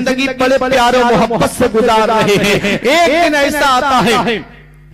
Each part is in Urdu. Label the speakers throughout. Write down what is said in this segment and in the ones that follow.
Speaker 1: زندگی بڑے پیار و محبت سے گزار رہے ہیں. ایک دن ایسا آتا ہے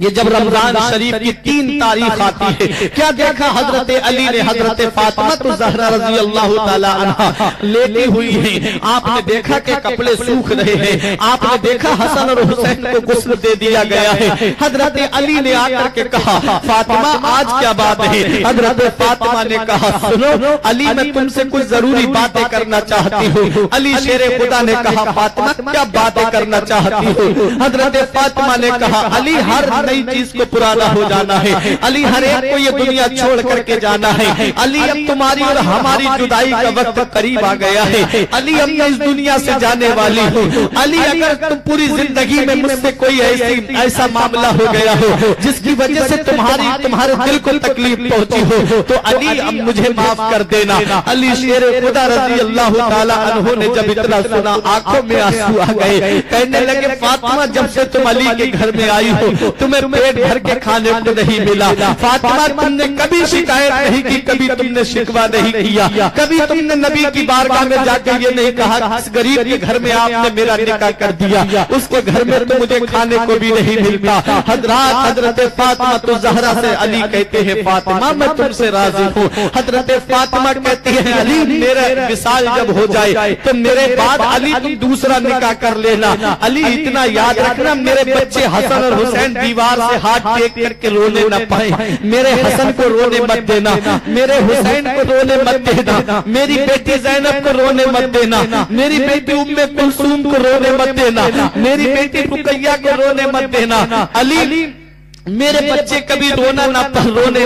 Speaker 1: یہ جب رمضان شریف کی 3 تاریخ آتی ہے. کیا دیکھا حضرت علی نے حضرت فاطمہ زہرا رضی اللہ تعالی عنہا لیٹی ہوئی ہیں. آپ نے دیکھا کہ کپڑے سوکھ رہے ہیں. آپ نے دیکھا حسن اور حسین کو غسل دے دیا گیا ہے. حضرت علی نے آ کر کے کہا فاطمہ آج کیا بات ہے؟ حضرت فاطمہ نے کہا سنو علی میں تم سے کچھ ضروری باتیں کرنا چاہتی ہوں. علی شیر خدا نے کہا فاطمہ کیا باتیں کرنا چاہتی ہو؟ حضرت فاطمہ نے کہا علی ہر نئی چیز کو پرانا ہو جانا ہے. علی ہر ایک کو یہ دنیا چھوڑ کر کے جانا ہے. علی اب تمہاری اور ہماری جدائی کا وقت قریب آ گیا ہے. علی اب میں اس دنیا سے جانے والی ہوں. علی اگر تم پوری زندگی میں مجھ سے کوئی ایسا معاملہ ہو گیا ہو جس کی وجہ سے تمہارے دل کو تکلیف پہنچی ہو تو علی اب مجھے معاف کر دینا. علی شیر خدا رضی اللہ تعالی عنہ نے جب اتنا سنا آنکھوں میں آنسو آ گئے. کہنے لگے فاطمہ جب سے تم علی کے گھر میں آئی ہو تمہیں پیٹ بھر کے کھانے کو نہیں ملا. فاطمہ تم نے کبھی شکایت نہیں کی, کبھی تم نے شکوہ نہیں کیا, کبھی تم نے نبی کی بارگاہ میں جا کے یہ نہیں کہا اس غریب کے گھر میں آپ نے میرا نکاح کر دیا, اس کے گھر میں تو مجھے کھانے کو بھی نہیں ملتا. حضرت فاطمہ زہرا سے علی کہتے ہیں فاطمہ میں تم سے راضی ہوں. حضرت فاطمہ کہتی ہے علی میرا وصال جب ہو جائے تو میرے بعد علی تم دوسرا نکاح کر لینا. علی اتنا یاد رکھنا میرے بچے حسن اور حسین دیوار سے ہاتھ ٹیک کر کے رونے نہ پائیں. میرے حسن کو رونے مت دینا, میرے حسین کو رونے مت دینا, میری بیٹی زینب کو رونے مت دینا, میری بیٹی ام کلثوم کو رونے مت دینا, میری بیٹی رقیہ کو رونے مت دینا. علی میرے بچے کبھی رونے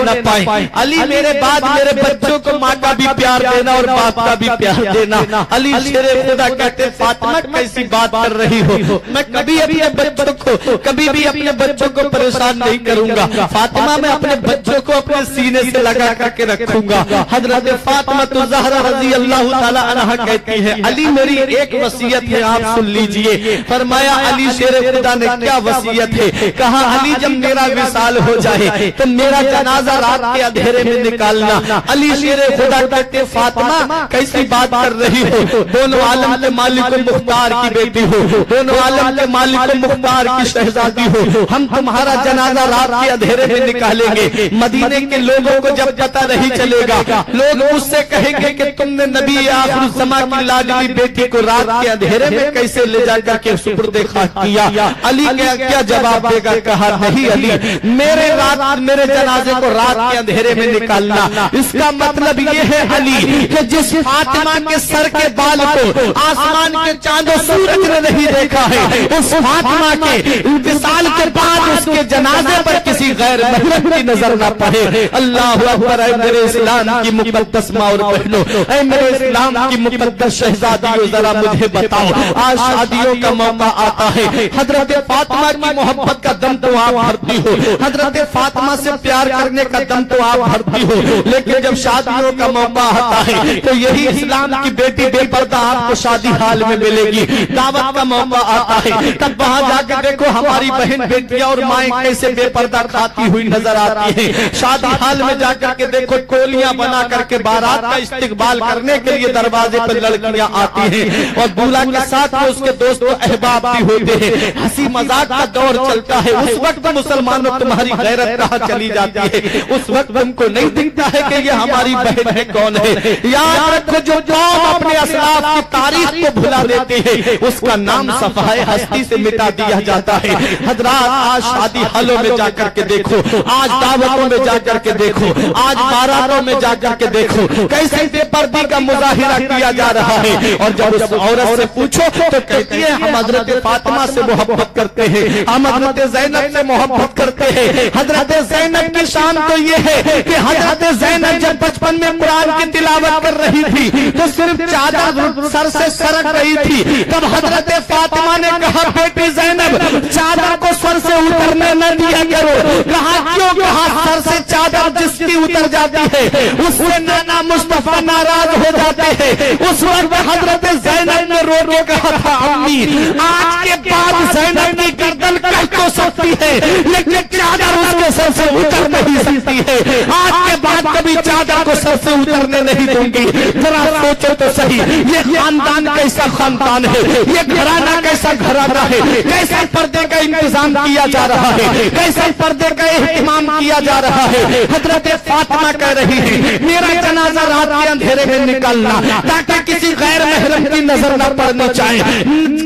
Speaker 1: نہ پائیں. علی میرے بعد میرے بچوں کو ماں کا بھی پیار دینا اور باپ کا بھی پیار دینا. علی شیر خدا کہتے فاطمہ کیسی بات کر رہی ہو, میں کبھی بھی اپنے بچوں کو پریشان نہیں کروں گا. فاطمہ میں اپنے بچوں کو اپنے سینے سے لگا کر کے رکھوں گا. حضرت فاطمہ زہرا رضی اللہ تعالی عنہا کہتی ہے علی میری ایک وصیت ہے آپ سن لیجئے. فرمایا علی شیر خدا نے کیا وصیت ہے؟ کہا علی جب میرا وصال ہو جائے تو میرا جنازہ رات کے اندھیرے میں نکالنا. علی شیر خدا کہتے فاطمہ کیسی بات کر رہی ہو, دونوں عالم کے مالک و مختار کی بیٹی ہو, دونوں عالم کے مالک و مختار کی شہزادی ہو, ہم تمہارا جنازہ رات کے اندھیرے میں نکالیں گے. مدینے کے لوگوں کو جب پتہ نہیں چلے گا لوگ مجھ سے کہیں گے کہ تم نے نبی آخر الزمان کی لاڈلی بیٹی کو رات کے اندھیرے میں کیسے لے جا کر کے سپرد خاک کیا. علی کیا جواب دے گا؟ کہا نہیں علی میرے جنازے کو رات کے اندھیرے میں نکالنا. اس کا مطلب یہ ہے علی کہ جس فاطمہ کے سر کے بال کو آسمان کے چاند و سورج نے نہیں دیکھا ہے اس فاطمہ کے وصال کے بعد اس کے جنازے پر کسی غیر محرم کی نظر نہ پڑے. اللہ اکبر. اے میرے اسلام کی مقدس ماں اور بہنوں, اے میرے اسلام کی مقدس شہزادیوں, ذرا مجھے بتاؤ آج شادیوں کا موقع آتا ہے. حضرت فاطمہ کی محبت کا دم تو آپ بھرتی ہو, حضرت فاطمہ سے پیار کرنے کا دم تو آپ بھرتی ہو, لیکن جب شادیوں کا موقع آتا ہے تو یہی اسلام کی بیٹی بے پردہ آپ کو شادی حال میں ملے گی. دعوت کا موقع آتا ہے تب وہاں جا کے دیکھو ہماری بہن بیٹیاں اور مائیں کیسے بے پردہ کھاتی ہوئی نظر آتی ہیں. شادی حال میں جا کر کے دیکھو کولیاں بنا کر کے بارات کا استقبال کرنے کے لیے دروازے پر لڑکیاں آتی ہیں اور دولہا کے ساتھ اس کے دوست و احباب بھی ہوتے ہیں. ہنسی مذاق کا دور چلتا ہے. اس وقت مسلمانوں تمہاری غیرت کہاں چلی جاتی ہے؟ اس وقت تم کو نہیں دکھتا ہے کہ یہ ہماری بہن ہے کون ہے؟ یاد رکھو جو قوم اپنے اسلاف کی تاریخ کو بھلا دیتی ہے اس کا نام صفحہ ہستی سے مٹا دیا جاتا ہے. حضرات آج شادی حالوں میں جا کر کے دیکھو, آج دعوتوں میں جا کر کے دیکھو, آج باراتوں میں جا کر کے دیکھو کیسے بے پردی کا مظاہرہ کیا جا رہا ہے. اور جب اس عورت سے پوچھو تو کہتی ہے ہم حضرت فاطمہ سے محبت کرتے ہیں, ہم حضرت زینب سے محبت کرتے ہیں. حضرت زینب کی شان تو یہ ہے کہ حضرت زینب جب بچپن میں قرآن کی تلاوت کر رہی تھی تو صرف چادر سر سے سرک رہی تھی. تب حضرت فاطمہ نے کہا بیٹی زینب چادر کو سر سے اترنے نہ دیا کرو. کہا کیوں؟ کہا سر سے چادر جس کی اتر جاتی ہے اس سے نانا مصطفیٰ ناراض ہو جاتے ہیں. اس وقت حضرت زینب نے رو کے کہا تھا امی آج کے بعد زینب کی گردن کٹ تو سکتی ہے لیکن چادر اس کے سر سے اتر نہیں سکتی ہے. آج کے بعد کبھی چادر چادر کو سر سے اترنے نہیں دوں گی. ذرا سوچو تو صحیح, یہ خاندان کیسا خاندان ہے, یہ گھرانہ کیسا گھرانہ ہے, کیسے پردے کا انتظام کیا جا رہا ہے, کیسے پردے کا اہتمام کیا جا رہا ہے. حضرت فاطمہ کہہ رہی ہے میرا جنازہ رات کے اندھیرے میں نکالنا تاکہ کسی غیر محرم کی نظر نہ پڑنی چاہیے,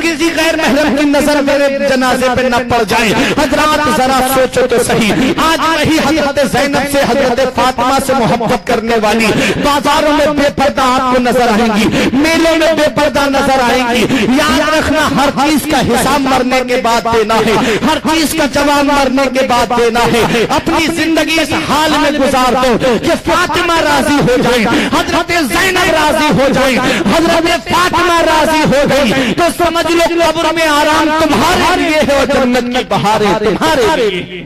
Speaker 1: کسی غیر محرم کی نظر میرے جنازے پہ نہ پڑ جائے. حضرات ذرا سوچو تو صحیح, آج وہی حضرت زینب سے حضرت فاطمہ سے محبت کرنے والی بازاروں میں بے پردہ آپ کو نظر آئیں گی, میلوں میں بے پردہ نظر آئیں گی. یاد رکھنا ہر چیز کا حساب مرنے کے بعد دینا ہے, ہر چیز کا جواب مرنے کے بعد دینا ہے. اپنی زندگی اس حال میں گزار دو کہ فاطمہ راضی ہو جائیں, حضرت زینب راضی ہو جائیں, حضرت فاطمہ راضی ہو گئی تو سمجھ لو قبر میں آرام تمہارے لیے ہے اور جنت کی بہاریں تمہارے لیے.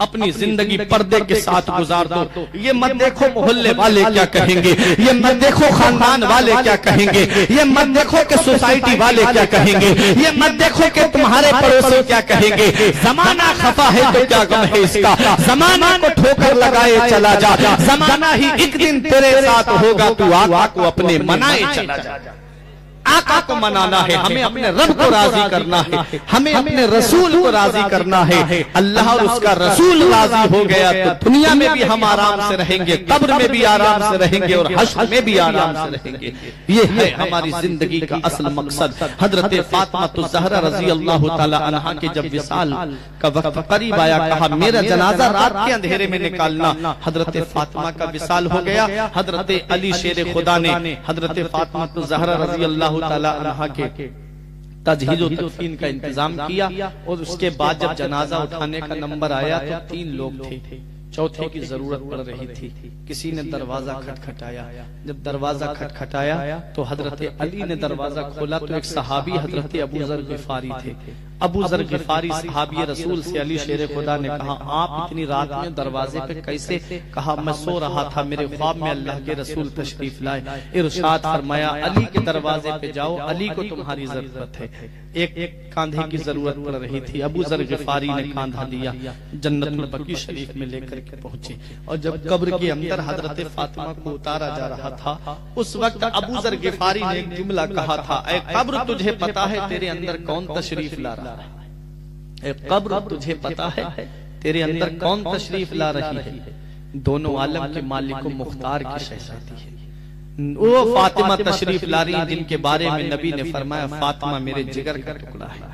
Speaker 1: اپنی زندگی پردے کے ساتھ گزار دو. یہ مت دیکھو محلے والے کیا کہیں گے, یہ مت دیکھو خاندان والے کیا کہیں گے, یہ مت دیکھو کہ سوسائٹی والے کیا کہیں گے, یہ مت دیکھو کہ تمہارے پڑوسی کیا کہیں گے. زمانہ خفا ہے تو کیا غم ہے اس کا, زمانہ کو ٹھوکر لگائے چلا جا, زمانہ ہی ایک دن تیرے ساتھ ہوگا, تو آقا کو اپنے منائے چلا جا. آقا کو منانا ہے, ہمیں اپنے رب کو راضی کرنا ہے, ہمیں اپنے رسول کو راضی کرنا ہے. اللہ اور اس کا رسول راضی ہو گیا تو دنیا میں بھی ہم آرام سے رہیں گے, قبر میں بھی آرام سے رہیں گے اور حشر میں بھی آرام سے رہیں گے. یہ ہے ہماری زندگی کا اصل مقصد. حضرت فاطمہ الزہرا رضی اللہ تعالی عنہا کے جب وصال کا وقت قریب آیا, کہا میرا جنازہ رات کے اندھیرے میں نکالنا. حضرت فاطمہ کا وصال ہو گیا. حضرت علی شیر خدا نے حضرت فاطمہ الزہرا رضی اللہ تعالی عنہ کے تجہیز و تدفین کا انتظام کیا, اور اس کے بعد جب جنازہ اٹھانے کا نمبر آیا تو 3 لوگ تھے, چوتھے کی ضرورت پڑ رہی تھی. کسی نے دروازہ کھٹکھٹایا, جب دروازہ کھٹکھٹایا تو حضرت علی نے دروازہ کھولا تو ایک صحابی حضرت ابو ذر غفاری تھے. ابو ذر غفاری صحابی رسول سے علی شیر خدا نے کہا آپ اتنی رات میں دروازے پہ کیسے؟ کہا میں سو رہا تھا, میرے خواب میں اللہ کے رسول تشریف لائے, ارشاد فرمایا علی کے دروازے پہ جاؤ, علی کو تمہاری ضرورت ہے. ایک کاندھے کی ضرورت پڑ رہی تھی, ابو ذر غفاری نے کاندھا دیا, جنت البقیع شریف میں لے کر کے پہنچے. اور جب قبر کے اندر حضرت فاطمہ کو اتارا جا رہا تھا, اس وقت ابو ذر غفاری نے ایک جملہ کہا تھا, اے قبر تجھے پتا ہے تیرے اندر کون تشریف لا رہا ہے, اے قبر تجھے پتا ہے تیرے اندر کون تشریف لا رہی ہے. دونوں عالم کے مالک و مختار کی شہزادی ہے, وہ فاطمہ تشریف لا رہی ہیں جن کے بارے میں نبی نے فرمایا فاطمہ میرے جگر کا ٹکڑا ہے.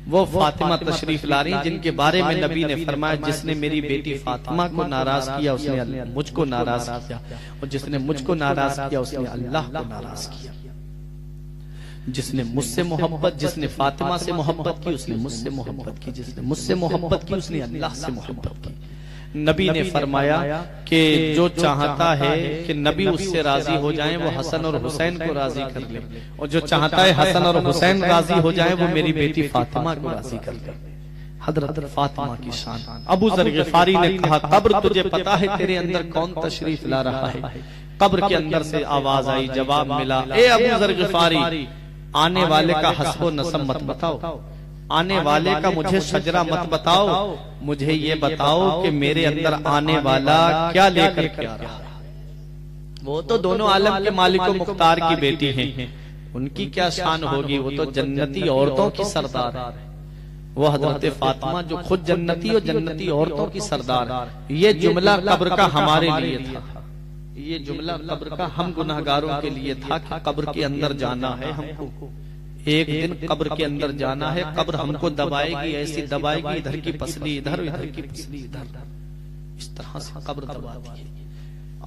Speaker 1: وہ فاطمہ تشریف لا رہی ہیں جن کے بارے میں نبی نے فرمایا جس نے میری بیٹی فاطمہ کو ناراض کیا اس نے مجھ کو ناراض کیا, اور جس نے مجھ کو ناراض کیا اس نے اللہ کو ناراض کیا. جس نے مجھ سے محبت, جس نے فاطمہ سے محبت کی اس نے مجھ سے محبت کی, جس نے مجھ سے محبت کی اس نے اللہ سے محبت کی. نبی نے فرمایا کہ جو چاہتا ہے کہ نبی اس سے راضی ہو جائیں وہ حسن اور حسین کو راضی کر لے, اور جو چاہتا ہے حسن اور حسین راضی ہو جائیں وہ میری بیٹی فاطمہ کو راضی کر لے. حضرت فاطمہ کی شان. ابو ذر غفاری نے کہا قبر تجھے پتا ہے تیرے اندر کون تشریف لا رہا ہے؟ قبر کے اندر سے آواز آئی, جواب ملا, اے ابو ذر غفاری آنے والے کا حسب و نسب مت بتاؤ, آنے والے کا مجھے شجرہ مت بتاؤ, مجھے یہ بتاؤ کہ میرے اندر آنے والا کیا لے کر کے آ رہا ہے. وہ تو دونوں عالم کے مالک و مختار کی بیٹی ہیں, ان کی کیا شان ہوگی, وہ تو جنتی عورتوں کی سردار ہے. وہ حضرت فاطمہ جو خود جنتی اور جنتی عورتوں کی سردار. یہ جملہ قبر کا ہمارے لیے تھا, یہ جملہ قبر کا ہم گناہگاروں کے لیے تھا کہ قبر کے اندر جانا ہے ہم کو, ایک دن قبر کے اندر جانا ہے. قبر ہم کو دبائے گی, ایسی دبائے گی, ادھر کی پسلی ادھر, ادھر کی پسلی ادھر, اس طرح سے قبر دباتی ہے.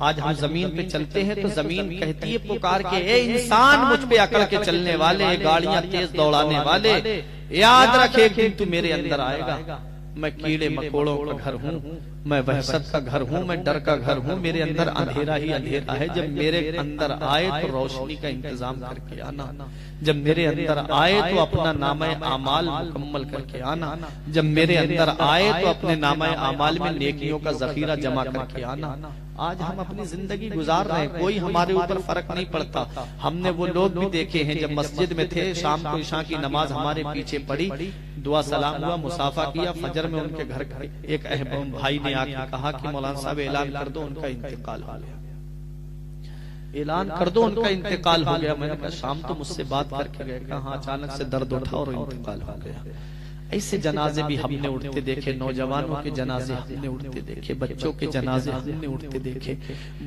Speaker 1: آج ہم زمین پہ چلتے ہیں تو زمین کہتی ہے پکار کے, اے انسان مجھ پہ اکڑ کے چلنے والے, گاڑیاں تیز دوڑانے والے, یاد رکھے کہ تو میرے اندر آئے گا. میں کیڑے مکوڑوں کا گھر ہوں, میں وحشت کا گھر ہوں, میں ڈر کا گھر ہوں, میرے اندر اندھیرا ہی اندھیرا ہے. جب میرے اندر آئے تو روشنی کا انتظام کر کے آنا, جب میرے اندر آئے تو اپنا نامہ اعمال مکمل کر کے آنا, جب میرے اندر آئے تو اپنے نامہ اعمال میں نیکیوں کا ذخیرہ جمع کر کے آنا. آج ہم اپنی زندگی گزار رہے ہیں، کوئی ہمارے اوپر فرق نہیں پڑتا۔ ہم نے وہ لوگ بھی دیکھے ہیں جب مسجد میں تھے، شام کو عشاء کی نماز ہمارے پیچھے پڑی، دعا سلام ہوا، مصافحہ کیا، فجر میں ان کے گھر ایک اہم بھائی نے آ کے کہا کہ مولانا صاحب اعلان کر دو ان کا انتقال ہو گیا، اعلان کر دو ان کا انتقال ہو گیا۔ میں نے کہا شام تو مجھ سے بات کر کے گئے، کہا اچانک سے درد اٹھا اور انتقال ہو گیا۔ ایسے جنازے بھی ہم نے اٹھتے دیکھے، نوجوانوں کے جنازے ہم نے اٹھتے دیکھے، بچوں کے جنازے ہم نے اٹھتے دیکھے،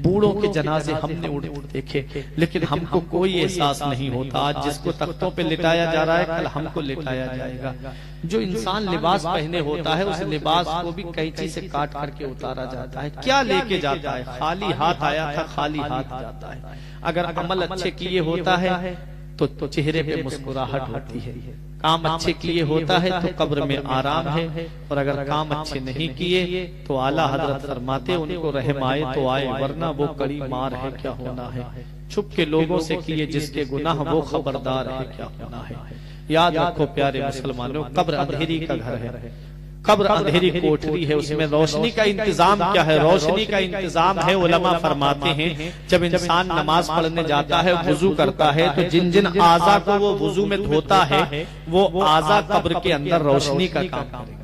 Speaker 1: بوڑھوں کے جنازے ہم نے اٹھتے دیکھے، لیکن ہم کو کوئی احساس نہیں ہوتا۔ آج جس کو تختوں پہ لٹایا جا رہا ہے، کل ہم کو لٹایا جائے گا۔ جو انسان لباس پہنے ہوتا ہے، اس لباس کو بھی قینچی سے کاٹ کر کے اتارا جاتا ہے۔ کیا لے کے جاتا ہے؟ خالی ہاتھ آیا تھا، خالی ہاتھ جاتا ہے۔ اگر عمل اچھے کیے ہوتا ہے تو چہرے پہ مسکراہٹ ہوتی ہے، کام اچھے کیے ہوتا ہے تو قبر میں آرام ہے، اور اگر کام اچھے نہیں کیے تو اعلیٰ حضرت فرماتے ان کو رحم آئے تو آئے، ورنہ وہ کڑی مار ہے کیا ہونا ہے۔ چھپ کے لوگوں سے کیے جس کے گناہ، وہ خبردار ہے کیا ہونا ہے۔ یاد رکھو پیارے مسلمانوں، قبر اندھیری کا گھر ہے، قبر اندھیری کوٹری ہے، اس میں روشنی کا انتظام کیا ہے؟ روشنی کا انتظام ہے۔ علماء فرماتے ہیں جب انسان نماز پڑھنے جاتا ہے، وضو کرتا ہے، تو جن جن اعضاء کو وہ وضو میں دھوتا ہے، وہ اعضاء قبر کے اندر روشنی کا کام کریں گے،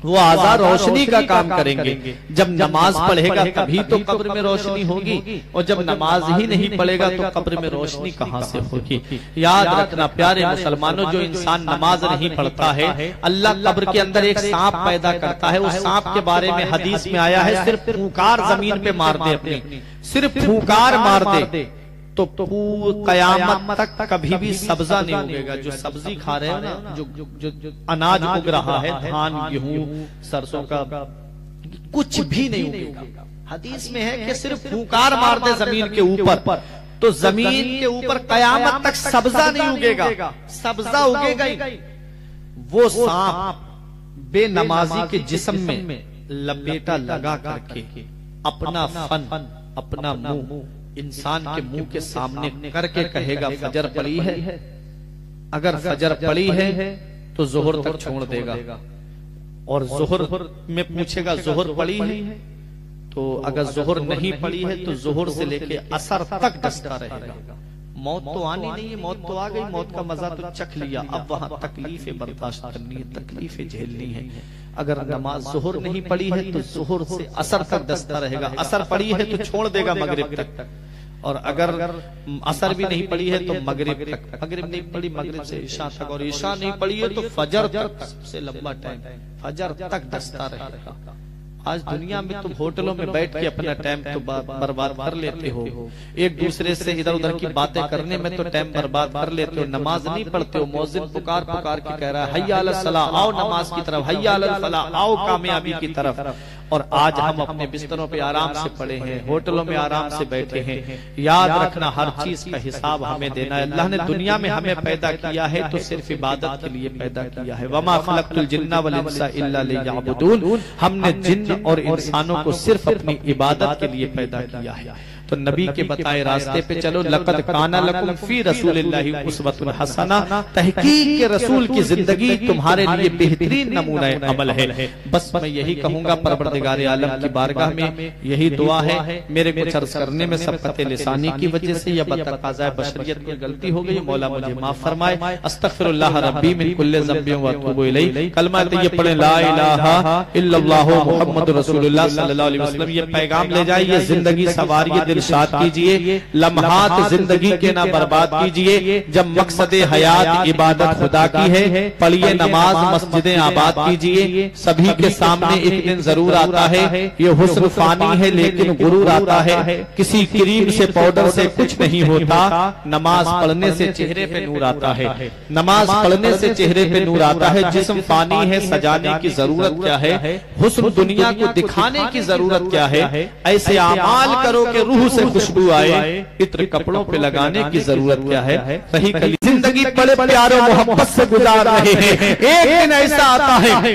Speaker 1: وہ اعضاء روشنی کا کام کریں گے۔ جب نماز پڑھے گا تبھی تو قبر میں روشنی ہوگی، اور جب نماز ہی نہیں پڑھے گا تو قبر میں روشنی کہاں سے ہوگی۔ یاد رکھنا پیارے مسلمانوں، جو انسان نماز نہیں پڑھتا ہے، اللہ قبر کے اندر ایک سانپ پیدا کرتا ہے۔ اس سانپ کے بارے میں حدیث میں آیا ہے، صرف پھونکار زمین پہ مار دے، اپنی صرف پھونکار مار دے تو قیامت تک کبھی بھی سبزہ نہیں اگے گا۔ جو سبزی کھا رہے ہیں نا، جو اناج اگ رہا ہے، دھان، گیہوں، سرسوں کا، کچھ بھی نہیں اگے گا۔ حدیث میں ہے کہ صرف پھونکار مار دے زمین کے اوپر تو زمین کے اوپر قیامت تک سبزہ نہیں اگے گا، سبزہ اگے گا ہی۔ وہ سانپ بے نمازی کے جسم میں لپیٹا لگا کر کے اپنا فن، اپنا منہ انسان کے منہ کے سامنے کر کے کہے گا فجر پڑی ہے؟ اگر فجر پڑی ہے تو ظہر تک چھوڑ دے گا، اور ظہر میں پوچھے گا ظہر پڑی ہے؟ تو اگر ظہر نہیں پڑی ہے تو ظہر سے لے کے عصر تک ڈستا رہے گا۔ موت تو آنی نہیں ہے، موت تو آ گئی، موت کا مزہ تو چکھ لیا، اب وہاں تکلیفیں برداشت کرنی ہے، تکلیفیں جھیلنی ہے۔ اگر نماز ظہر نہیں پڑی ہے تو ظہر سے عصر تک ڈستا رہے گا، عصر پڑی ہے تو چھوڑ دے گا مغرب تک، اور اگر عصر بھی نہیں پڑی ہے تو مغرب تک، مغرب نہیں پڑی مغرب سے عشاء تک، اور عشاء نہیں پڑی ہے تو فجر تک، سب سے لمبا ٹائم فجر تک ڈستا رہے گا۔ آج دنیا میں تم ہوٹلوں میں بیٹھ کے اپنا ٹائم تو برباد کر لیتے ہو، ایک دوسرے سے ادھر ادھر کی باتیں کرنے میں تو ٹائم برباد کر لیتے ہو، نماز نہیں پڑھتے ہو۔ مؤذن پکار پکار کے کہہ رہا ہے حی علی الصلاۃ، آؤ نماز کی طرف، حی علی الفلاح، آؤ کامیابی کی طرف، اور آج ہم اپنے بستروں پہ آرام سے پڑے ہیں، ہوٹلوں میں آرام سے بیٹھے ہیں۔ یاد رکھنا ہر چیز کا حساب ہمیں دینا ہے۔ اللہ نے دنیا میں ہمیں پیدا کیا ہے تو صرف عبادت کے لیے پیدا کیا ہے، وما خلقت الجن والانس الا لیعبدون، ہم نے جن اور انسانوں کو صرف اپنی عبادت کے لیے پیدا کیا ہے۔ تو نبی کے بتائے راستے پہ چلو، لقد کان لکم فی رسول اللہ اسوۃ حسنہ، تحقیق کے رسول کی زندگی تمہارے لیے بہترین نمونہ عمل ہے۔ بس میں یہی کہوں گا، پروردگار عالم کی بارگاہ میں یہی دعا ہے، میرے کچھ عرض کرنے میں سبقت لسانی کی وجہ سے یا بتقاضۂ بشریت کی غلطی ہو گئی، مولا مجھے معاف فرمائے۔ استغفر اللہ ربی من کل ذنب واتوب الیہ۔ کلمہ طیب پڑھیں، لا الہ الا اللہ محمد رسول اللہ صلی اللہ علیہ وسلم۔ یہ پیغام لے جائیے، زندگی سواریے، دل شاد کیجئے، لمحات زندگی کے نہ برباد کیجئے۔ جب مقصد حیات عبادت خدا کی ہے، پڑھیے نماز، مسجدیں آباد کیجئے۔ سبھی کے سامنے ایک دن ضرور آتا ہے، یہ حسن فانی ہے لیکن غرور آتا ہے۔ کسی کریم سے پاؤڈر سے کچھ نہیں ہوتا، نماز پڑھنے سے چہرے پہ نور آتا ہے، نماز پڑھنے سے چہرے پہ نور آتا ہے۔ جسم فانی ہے، سجانے کی ضرورت کیا ہے؟ حسن دنیا کو دکھانے کی ضرورت کیا ہے؟ ایسے اعمال کرو کہ روح سے خوشبو آئے، عطر کپڑوں پہ لگانے کی ضرورت کیا ہے؟ صحیح کلی زندگی بڑے پیاروں محبت سے گزار رہے ہیں، ایک دن ایسا آتا ہے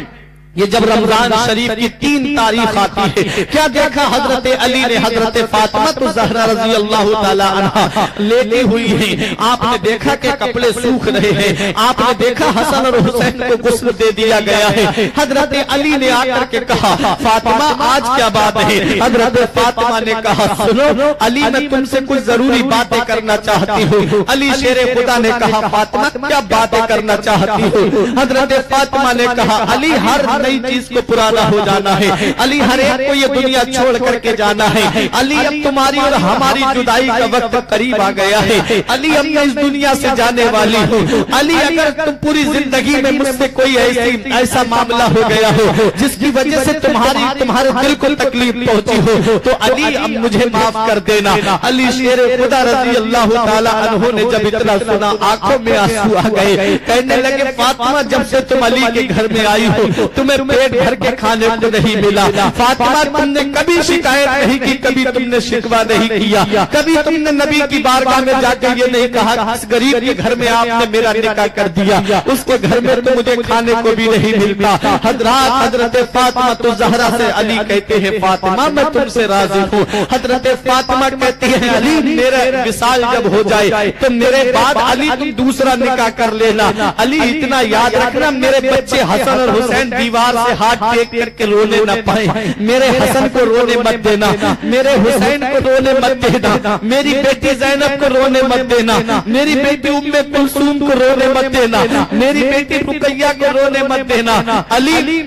Speaker 1: یہ جب رمضان شریف کی 3 تاریخ آتی ہے، کیا دیکھا حضرت علی نے حضرت فاطمہ زہرا رضی اللہ تعالی عنہا لیٹی ہوئی ہیں، آپ نے دیکھا کہ کپڑے سوکھ رہے ہیں، آپ نے دیکھا حسن اور حسین کو غسل دے دیا گیا ہے، حضرت علی نے آ کر کے کہا فاطمہ آج کیا بات ہے؟ حضرت فاطمہ نے کہا سنو علی میں تم سے کچھ ضروری باتیں کرنا چاہتی ہوں۔ علی شیر خدا نے کہا فاطمہ کیا باتیں کرنا چاہتی ہو؟ حضرت فاطمہ نے کہا علی ہر نئی چیز کو پرانا ہو جانا ہے، علی ہر ایک کو یہ دنیا چھوڑ کر کے جانا ہے، علی اب تمہاری اور ہماری جدائی کا وقت قریب آ گیا ہے، علی اب میں اس دنیا سے جانے والی ہوں، علی اگر تم پوری زندگی میں مجھ سے کوئی ایسا معاملہ ہو گیا ہو جس کی وجہ سے تمہارے دل کو تکلیف پہنچی ہو تو علی اب مجھے معاف کر دینا۔ علی شیر خدا رضی اللہ تعالی عنہ نے جب اتنا سنا آنکھوں میں آنسو آ گئے، کہنے لگے فاطمہ جب سے تم علی کے گھر میں آئی ہو تمہیں پیٹ بھر کے کھانے کو نہیں ملا، فاطمہ تم نے کبھی شکایت نہیں کی، کبھی تم نے شکوہ نہیں کیا، کبھی تم نے نبی کی بارگاہ میں جا کے یہ نہیں کہا اس غریب کے گھر میں آپ نے میرا نکاح کر دیا، اس کے گھر میں تو مجھے کھانے کو بھی نہیں ملتا۔ حضرت فاطمہ زہرا سے علی کہتے ہیں فاطمہ میں تم سے راضی ہوں۔ حضرت فاطمہ کہتی ہے علی میرا وصال جب ہو جائے تو میرے بعد علی تم دوسرا نکاح کر لینا، علی اتنا یاد رکھنا میرے بچے حسن اور حسین دیوار سے ہاتھ ٹیک کر کے رونے نہ پائیں، میرے حسن کو رونے مت دینا، میرے حسین کو رونے مت دینا، میری بیٹی زینب کو رونے مت دینا، میری بیٹی ام کلثوم کو رونے مت دینا، میری بیٹی رقیہ کو رونے مت دینا، علی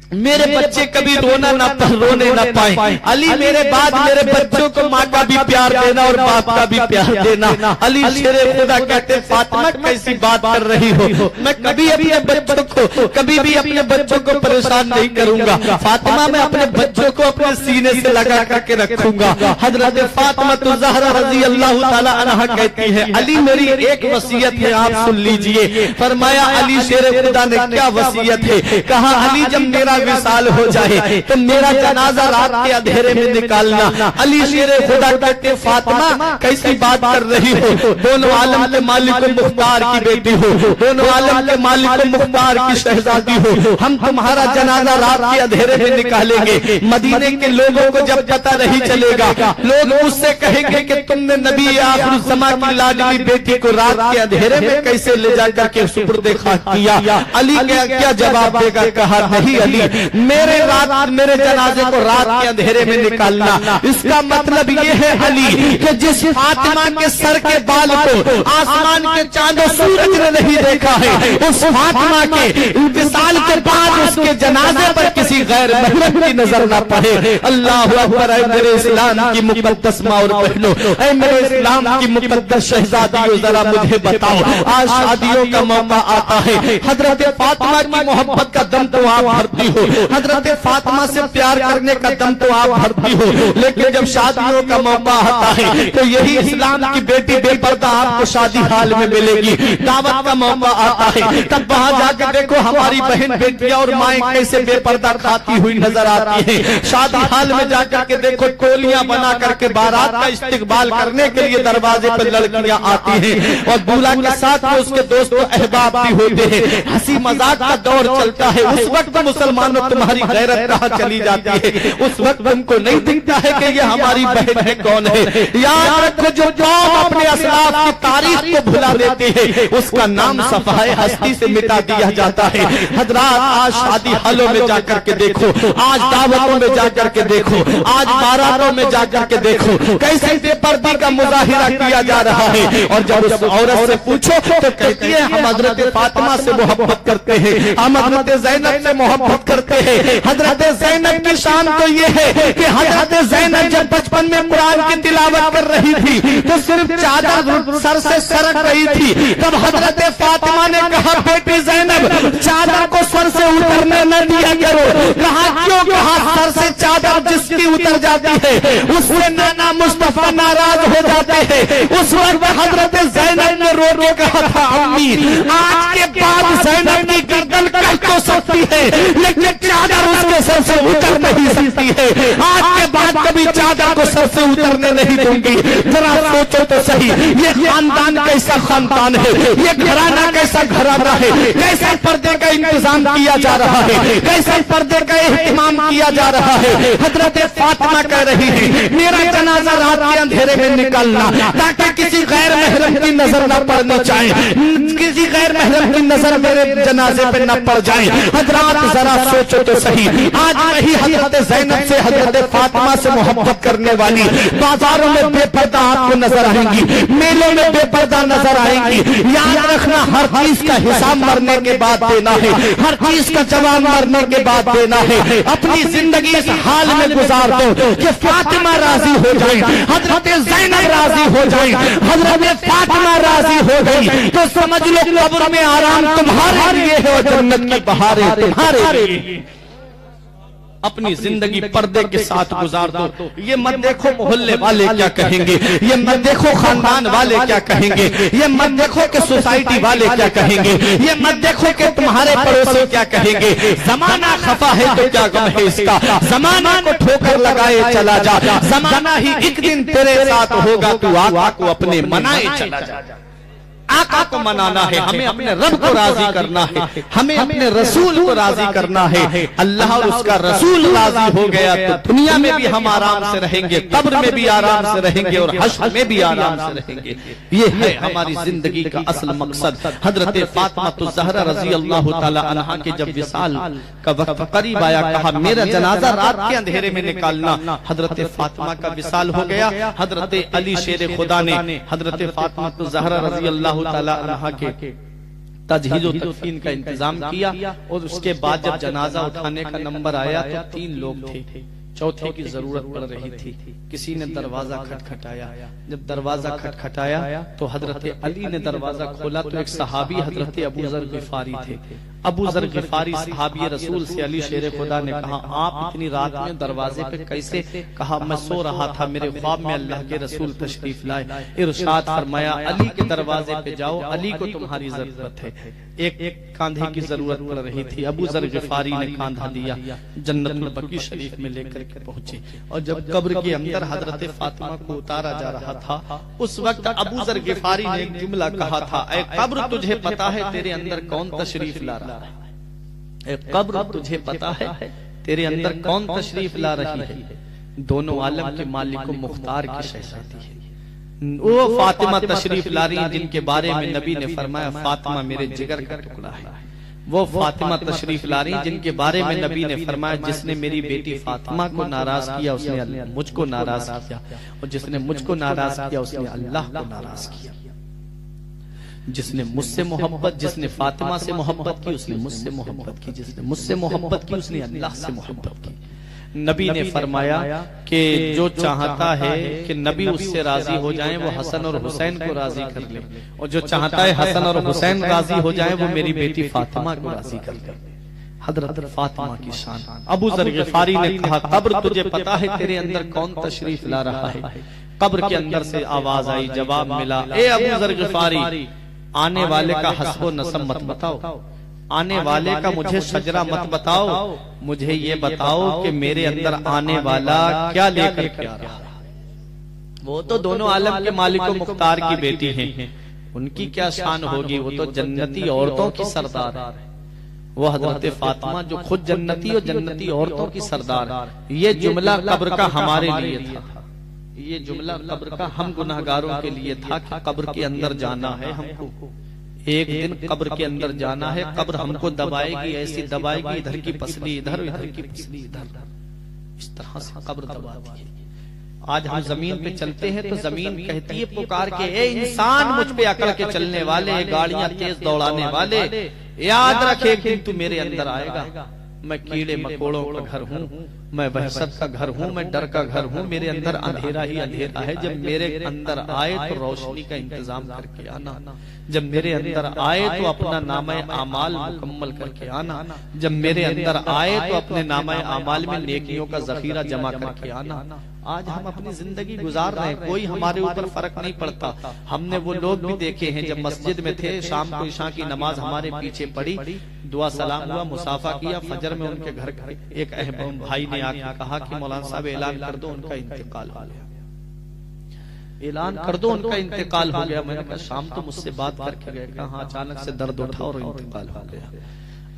Speaker 1: میرے بچے کبھی رونے نہ پائیں، علی میرے بعد میرے بچوں کو ماں کا بھی پیار دینا اور باپ کا بھی پیار دینا۔ علی شیر خدا کہتے فاطمہ کیسی بات کر رہی ہو، میں کبھی بھی اپنے بچوں کو پریشان نہیں کروں گا، فاطمہ میں اپنے بچوں کو اپنے سینے سے لگا کر کے رکھوں گا۔ حضرت فاطمہ زہرا رضی اللہ تعالی عنہا کہتی ہے علی میری ایک وصیت ہے آپ سن لیجئے۔ فرمایا علی شیر خدا نے کیا وصیت ہے؟ کہا علی جب میرا وصال ہو جائے تو میرا جنازہ رات کے اندھیرے میں نکالنا۔ علی شیر خدا کہتے فاطمہ کیسی بات کر رہی ہو، دونوں عالم کے مالک و مختار کی بیٹی ہو، دونوں عالم کے مالک و مختار کی شہزادی ہو، ہم تمہارا جنازہ رات کے اندھیرے میں نکالیں گے، مدینے کے لوگوں کو جب پتہ نہیں چلے گا لوگ مجھ سے کہیں گے کہ تم نے نبی آخر الزمان کی لاڈلی بیٹی کو رات کے اندھیرے میں کیسے لے جا کر کے سپرد خاک کیا۔ علی کیا جواب دے گا؟ کہا نہیں علی میرے جنازے کو رات کے اندھیرے میں نکالنا، اس کا مطلب یہ ہے علی کہ جس فاطمہ کے سر کے بال کو آسمان کے چاند و سورج نے نہیں دیکھا ہے، اس فاطمہ کے انتقال کے بعد اس کے جنازے پر کسی غیر محرم کی نظر نہ پڑے۔ اللہ اکبر۔ اے میرے اسلام کی مقدس ماں اور بہنوں، اے میرے اسلام کی مقدس شہزادیوں، ذرا مجھے بتاؤ آج شادیوں کا موقع آتا ہے، حضرت فاطمہ کی محبت کا دم تو آپ بھرتی ہو، حضرت فاطمہ سے پیار کرنے کا دم تو آپ بھرتی ہو، لیکن جب شادیوں کا موقع آتا ہے تو یہی اسلام کی بیٹی بے پردہ آپ کو شادی حال میں ملے گی، دعوت کا موقع آتا ہے تب وہاں جا کر دیکھو ہماری بہن بیٹیاں اور مائیں کیسے بے پردہ کھاتی ہوئی نظر آتی ہیں، شادی حال میں جا کر کے دیکھو ٹولیاں بنا کر کے بارات کا استقبال کرنے کے لیے دروازے پر لڑکیاں آتی ہیں اور دولہا کے ساتھ اس کے دوست و احباب بھی ہوتے ہیں، ہنسی مذاق کا دور چلتا ہے، اس وقت مسلمانوں تمہاری غیرت کہاں چلی جاتی ہے، اس وقت تم کو نہیں دکھتا ہے کہ یہ ہماری بہن ہے کون ہے۔ یاد رکھو جو قوم اپنے اسلاف کی تاریخ کو بھلا دیتی ہے اس کا نام صفحہ ہستی سے مٹا دیا جاتا ہے۔ حضرات آج شادی حالوں میں جا کر کے دیکھو، آج دعوتوں میں جا کر کے دیکھو، آج باراتوں میں جا کر کے دیکھو کیسے بے پردی کا مظاہرہ کیا جا رہا ہے، اور جب اس عورت سے پوچھو تو کہتی ہے ہم حضرت فاطمہ سے محبت کرتے ہیں، ہم حضرت زینب سے محبت کرتے ہیں۔ حضرت زینب کی شان تو یہ ہے کہ حضرت زینب جب بچپن میں قرآن کی تلاوت کر رہی تھی تو صرف چادر سر سے سرک رہی تھی، تب حضرت فاطمہ نے کہا بیٹی زینب چادر کو سر سے اترنے نہ دیا کرو۔ کہا کیوں؟ کہا سر سے چادر جس کی اتر جاتی ہے اس سے نانا مصطفیٰ ناراض ہو جاتے ہیں۔ اس وقت حضرت زینب نے رو رو کہا تھا امی آج کے بعد زینب کی گردن کل کو تو سکتی ہے لیکن چادر اس کے سر سے اتر نہیں سکتی ہے. آج کے بعد کبھی چادر کو سر سے اترنے نہیں دوں گی. ذرا سوچو تو صحیح, یہ خاندان کیسا خاندان ہے, یہ گھرانہ کیسا گھرانہ ہے, کیسے پردے کا انتظام کیا جا رہا ہے, کیسے پردے کا اہتمام کیا جا رہا ہے. حضرت فاطمہ کہہ رہی ہے میرا جنازہ رات کے اندھیرے میں نکالنا تاکہ کسی غیر محرم کی نظر نہ پڑنی چاہیے, کسی غیر محرم کی نظر میرے جنازے پہ نہ پڑ جائے. حضرات ذرا سوچو تو صحیح, آج وہی حضرت زینب سے حضرت فاطمہ سے محبت کرنے والی بازاروں میں بے پردہ آپ کو نظر آئیں گی, میلوں میں بے پردہ نظر آئیں گی. یاد رکھنا ہر چیز کا حساب مرنے کے بعد دینا ہے, ہر چیز کا جواب مرنے کے بعد دینا ہے. اپنی زندگی اس حال میں گزار دو کہ فاطمہ راضی ہو جائیں, حضرت زینب راضی ہو جائیں, حضرت فاطمہ راضی ہو گئی تو سمجھ لو قبر میں آرام تمہارے لیے ہے اور جنت کی بہاریں تمہارے لیے. اپنی زندگی پردے کے ساتھ گزار دو. یہ مت دیکھو محلے والے کیا کہیں گے, یہ مت دیکھو خاندان والے کیا کہیں گے, یہ مت دیکھو کہ سوسائٹی والے کیا کہیں گے, یہ مت دیکھو کہ تمہارے پڑوسی کیا کہیں گے. زمانہ خفا ہے تو کیا غم ہے اس کا, زمانہ کو ٹھوکر لگائے چلا جا, زمانہ ہی ایک دن تیرے ساتھ ہوگا, تو آقا کو اپنے منائے چلا جا. آقا کو منانا ہے, ہمیں اپنے رب کو راضی کرنا ہے, ہمیں اپنے رسول کو راضی کرنا ہے. اللہ اور اس کا رسول راضی ہو گیا تو دنیا میں بھی ہم آرام سے رہیں گے, قبر میں بھی آرام سے رہیں گے اور حشر میں بھی آرام سے رہیں گے. یہ ہے ہماری زندگی کا اصل مقصد. حضرت فاطمہ الزہرا رضی اللہ تعالی عنہا کے جب وصال کا وقت قریب آیا, کہا میرا جنازہ رات کے اندھیرے میں نکالنا. حضرت فاطمہ کا وصال ہو گیا. حضرت علی شیر خدا نے حضرت فاطمہ الزہرا رضی اللہ تعالی عنہا کے تجہیز و تدفین کا انتظام کیا, اور اس کے بعد جب جنازہ اٹھانے کا نمبر آیا تو 3 لوگ تھے, چوتھے کی ضرورت پڑ رہی تھی. کسی نے دروازہ کھٹکھٹایا, جب دروازہ کھٹکھٹایا تو حضرت علی نے دروازہ کھولا تو ایک صحابی حضرت ابو ذر غفاری تھے. ابو ذر غفاری صحابی رسول سے علی شیر خدا نے کہا آپ اتنی رات میں دروازے پہ کیسے؟ کہا میں سو رہا تھا, میرے خواب میں اللہ کے رسول تشریف لائے, ارشاد فرمایا علی کے دروازے پہ جاؤ, علی کو تمہاری ضرورت ہے. ایک کاندھے کی ضرورت پڑ رہی تھی, ابو ذر غفاری نے کاندھا دیا, جنت البقیع شریف میں لے کر کے پہنچے. اور جب قبر کے اندر حضرت فاطمہ کو اتارا جا رہا تھا, اس وقت ابو ذر غفاری نے ایک جملہ کہا تھا, اے قبر تجھے پتا ہے تیرے اندر کون تشریف لا رہا ہے, اے قبر تجھے پتا ہے تیرے اندر کون تشریف لا رہی ہے. دونوں عالم کے مالک و مختار کی شہزادی ہے, وہ فاطمہ تشریف لا رہی ہیں جن کے بارے میں نبی نے فرمایا فاطمہ میرے جگر کا ٹکڑا ہے. وہ فاطمہ تشریف لا رہی ہیں جن کے بارے میں نبی نے فرمایا جس نے میری بیٹی فاطمہ کو ناراض کیا اس نے مجھ کو ناراض کیا, اور جس نے مجھ کو ناراض کیا اس نے اللہ کو ناراض کیا. جس نے مجھ سے محبت, جس نے فاطمہ سے محبت کی اس نے مجھ سے محبت کی, جس نے مجھ سے محبت کی اس نے اللہ سے محبت کی. نبی نے فرمایا کہ جو چاہتا ہے کہ نبی اس سے راضی ہو جائیں وہ حسن اور حسین کو راضی کر لے, اور جو چاہتا ہے حسن اور حسین راضی ہو جائیں وہ میری بیٹی فاطمہ کو راضی کر لے. حضرت فاطمہ کی شان. ابو ذر غفاری نے کہا قبر تجھے پتا ہے تیرے اندر کون تشریف لا رہا ہے؟ قبر کے اندر سے آواز آئی, جواب ملا, اے ابو ذر غفاری آنے والے کا حسب و نسب مت بتاؤ, آنے والے کا مجھے شجرہ مت بتاؤ, مجھے یہ بتاؤ کہ میرے اندر آنے والا کیا لے کر کے آ رہا ہے. وہ تو دونوں عالم کے مالک و مختار کی بیٹی ہیں, ان کی کیا شان ہوگی, وہ تو جنتی عورتوں کی سردار ہے. وہ حضرت فاطمہ جو خود جنتی اور جنتی عورتوں کی سردار. یہ جملہ قبر کا ہمارے لیے تھا, یہ جملہ قبر کا ہم گناہگاروں کے لیے تھا کہ قبر کے اندر جانا ہے ہم کو, ایک دن قبر کے اندر جانا ہے. قبر ہم کو دبائے گی, ایسی دبائے گی, ادھر کی پسلی ادھر, ادھر کی پسلی ادھر, اس طرح سے قبر دباتی ہے. آج ہم زمین پہ چلتے ہیں تو زمین کہتی ہے پکار کے, اے انسان مجھ پہ اکڑ کے چلنے والے, گاڑیاں تیز دوڑانے والے, یاد رکھے کہ تو میرے اندر آئے گا. میں کیڑے مکوڑوں کا گھر ہوں, میں وحشت کا گھر ہوں، میں ڈر کا گھر ہوں، میرے اندر اندھیرا ہی اندھیرا ہے، جب میرے اندر آئے تو روشنی کا انتظام کر کے آنا، جب میرے اندر آئے تو اپنا نامہ اعمال مکمل کر کے آنا، جب میرے اندر آئے تو اپنے نامہ اعمال میں نیکیوں کا ذخیرہ جمع کر کے آنا۔ آج ہم اپنی زندگی گزار رہے ہیں، کوئی ہمارے اوپر فرق نہیں پڑتا۔ ہم نے وہ لوگ بھی دیکھے ہیں جب مسجد میں تھے، شام کو عشاء کی نماز ہمارے پیچھے پڑی، دعا سلام ہوا، مصافحہ کیا، فجر میں ان کے گھر ایک اہم بھائی نے آ کے کہا کہ مولانا صاحب اعلان کر دو ان کا انتقال ہو گیا، اعلان کر دو ان کا انتقال ہو گیا۔ میں نے کہا شام تو مجھ سے بات کر کے گئے، کہا اچانک سے درد اٹھا اور انتقال ہو گیا۔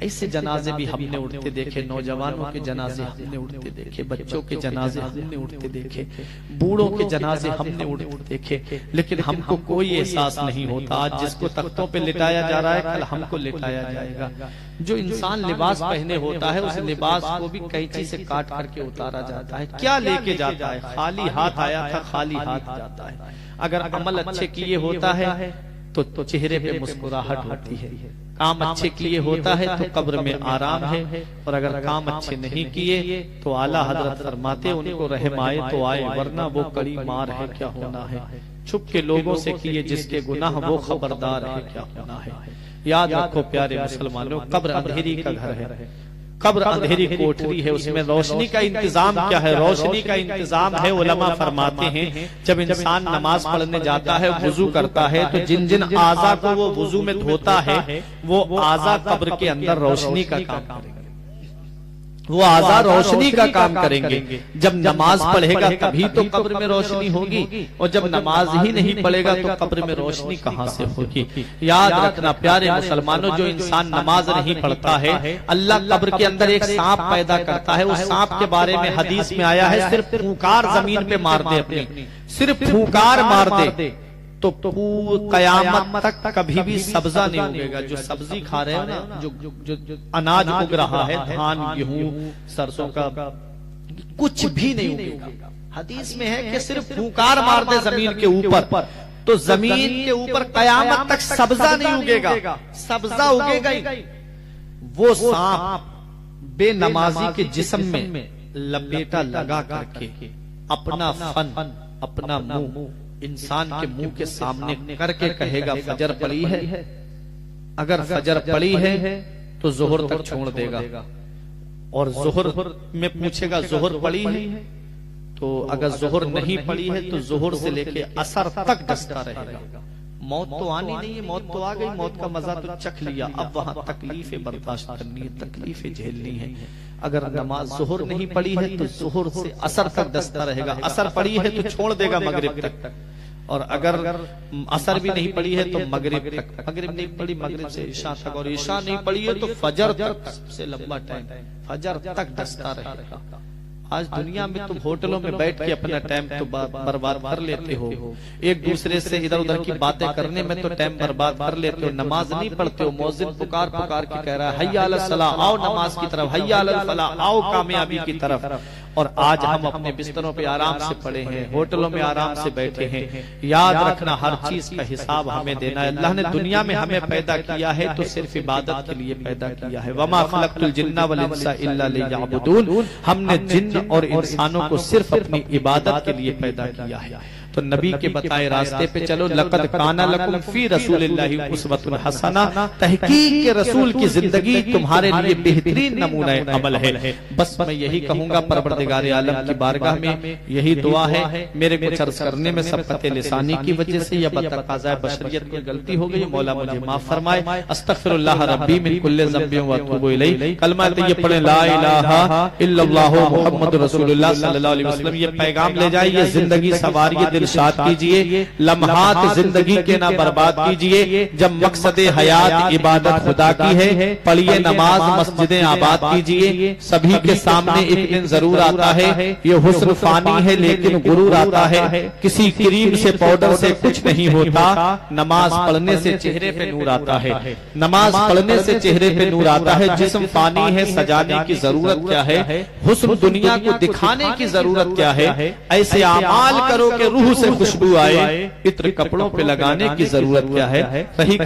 Speaker 1: ایسے جنازے بھی ہم نے اٹھتے دیکھے، نوجوانوں کے جنازے ہم نے اٹھتے دیکھے، بچوں کے جنازے ہم نے اٹھتے دیکھے، بوڑھوں کے جنازے ہم نے اٹھتے دیکھے، لیکن ہم کو کوئی احساس نہیں ہوتا۔ آج جس کو تختوں پہ لٹایا جا رہا ہے، کل ہم کو لٹایا جائے گا۔ جو انسان لباس پہنے ہوتا ہے، اس لباس کو بھی قینچی سے کاٹ کر کے اتارا جاتا ہے۔ کیا لے کے جاتا ہے؟ خالی ہاتھ آیا تھا، خالی ہاتھ جاتا ہے۔ اگر عمل اچھے کیے ہوتا ہے تو چہرے پہ مسکراہٹ ہوتی ہے، کام اچھے کیے ہوتا ہے تو قبر میں آرام ہے، اور اگر کام اچھے نہیں کیے تو اعلیٰ حضرت فرماتے ان کو رحم آئے تو آئے، ورنہ وہ کڑی مار ہے کیا ہونا ہے۔ چھپ کے لوگوں سے کیے جس کے گناہ، وہ خبردار ہے کیا ہونا ہے۔ یاد رکھو پیارے مسلمانوں، قبر اندھیری کا گھر ہے، قبر اندھیری کوٹھری ہے، اس میں روشنی کا انتظام کیا ہے؟ روشنی کا انتظام ہے، علماء فرماتے ہیں جب انسان نماز پڑھنے جاتا ہے، وضو کرتا ہے، تو جن جن اعضاء کو وہ وضو میں دھوتا ہے، وہ اعضاء قبر کے اندر روشنی کا کام کریں گے، وہ اعضاء روشنی کا کام کریں گے۔ جب نماز پڑھے گا تبھی تو قبر میں روشنی ہوگی، اور جب نماز ہی نہیں پڑھے گا تو قبر میں روشنی کہاں سے ہوگی۔ یاد رکھنا پیارے مسلمانوں، جو انسان نماز نہیں پڑھتا ہے، اللہ قبر کے اندر ایک سانپ پیدا کرتا ہے۔ اس سانپ کے بارے میں حدیث میں آیا ہے، صرف پھونکار زمین پہ مار دے، اپنی صرف پھونکار مار دے تو قیامت تک کبھی بھی سبزہ نہیں اگے گا۔ جو سبزی کھا رہے ہیں نا، جو اناج اگ رہا ہے، دھان، گیہوں، سرسوں کا، کچھ بھی نہیں اگے گا۔ حدیث میں ہے کہ صرف پھونکار مار دے زمین کے اوپر تو زمین کے اوپر قیامت تک سبزہ نہیں اگے گا، سبزہ اگے گا ہی۔ وہ سانپ بے نمازی کے جسم میں لپیٹا لگا کر کے اپنا فن، اپنا منہ انسان کے منہ کے سامنے کر کے کہے گا فجر پڑی ہے؟ اگر فجر پڑی ہے تو ظہر تک چھوڑ دے گا، اور ظہر میں پوچھے گا ظہر پڑی ہے؟ تو اگر ظہر نہیں پڑی ہے تو ظہر سے لے کے عصر تک ڈستا رہے گا۔ موت تو آنی نہیں ہے، موت تو آ گئی، موت کا مزہ تو چکھ لیا، اب وہاں تکلیفیں برداشت کرنی ہے، تکلیفیں جھیلنی ہے۔ اگر نماز ظہر نہیں پڑی ہے تو ظہر سے عصر تک ڈستا رہے گا، عصر پڑی ہے تو چھوڑ دے گا مغرب تک، اور اگر عصر بھی نہیں پڑی ہے تو مغرب تک، مغرب نہیں پڑی مغرب سے عشاء تک، اور عشاء نہیں پڑی ہے تو فجر تک، سے لمبا ٹائم فجر تک ڈستا رہے گا۔ آج دنیا میں تم ہوٹلوں میں بیٹھ کے اپنا ٹائم تو برباد کر لیتے ہو، ایک دوسرے سے ادھر ادھر کی باتیں کرنے میں تو ٹائم برباد کر لیتے ہو، نماز نہیں پڑھتے ہو۔ مؤذن پکار پکار کے کہہ رہا ہے حی علی الصلاۃ، آؤ نماز کی طرف، حی علی الفلاح، آؤ کامیابی کی طرف، اور آج ہم اپنے بستروں پہ آرام سے پڑے ہیں، ہوٹلوں میں آرام سے بیٹھے ہیں۔ یاد رکھنا ہر چیز کا حساب ہمیں دینا ہے۔ اللہ نے دنیا میں ہمیں پیدا کیا ہے تو صرف عبادت کے لیے پیدا کیا ہے، وما خلقت الجن والانس الا لیعبدون، ہم نے جن اور انسانوں کو صرف اپنی عبادت کے لیے پیدا کیا ہے۔ تو نبی کے بتائے راستے پہ چلو، لقد کان لکم فی رسول اللہ اسوۃ حسنہ، تحقیق کے رسول کی زندگی تمہارے لیے بہترین نمونہ عمل ہے۔ بس میں یہی کہوں گا، پروردگار عالم کی بارگاہ میں یہی دعا ہے، میرے کو عرض کرنے میں سبقت لسانی کی وجہ سے یا بتقاضۂ بشریت کی غلطی ہو گئی، مولا مجھے معاف فرمائے۔ استغفر اللہ ربی من کل ذنب واتوب الیہ۔ کلمہ طیب پڑھیں، لا الہ الا اللہ محمد رسول اللہ صلی اللہ علیہ وسلم۔ یہ پیغام لے جائیے، زندگی سواریے، دل شاد کیجئے، لمحات زندگی کے نہ برباد کیجئے۔ جب مقصد حیات عبادت خدا کی ہے، پڑھیے نماز، مسجدیں آباد کیجئے۔ سبھی کے سامنے ایک دن ضرور آتا ہے، یہ حسن فانی ہے لیکن غرور آتا ہے، کسی کریم سے پاؤڈر سے کچھ نہیں ہوتا، نماز پڑھنے سے چہرے پہ نور آتا ہے، نماز پڑھنے سے چہرے پہ نور آتا ہے۔ جسم فانی ہے، سجانے کی ضرورت کیا ہے، حسن دنیا کو دکھانے کی ضرورت کیا ہے، ایسے اعمال کرو کہ روح سے خوشبو آئے، عطر کپڑوں پہ لگانے کی ضرورت کیا ہے۔ صحیح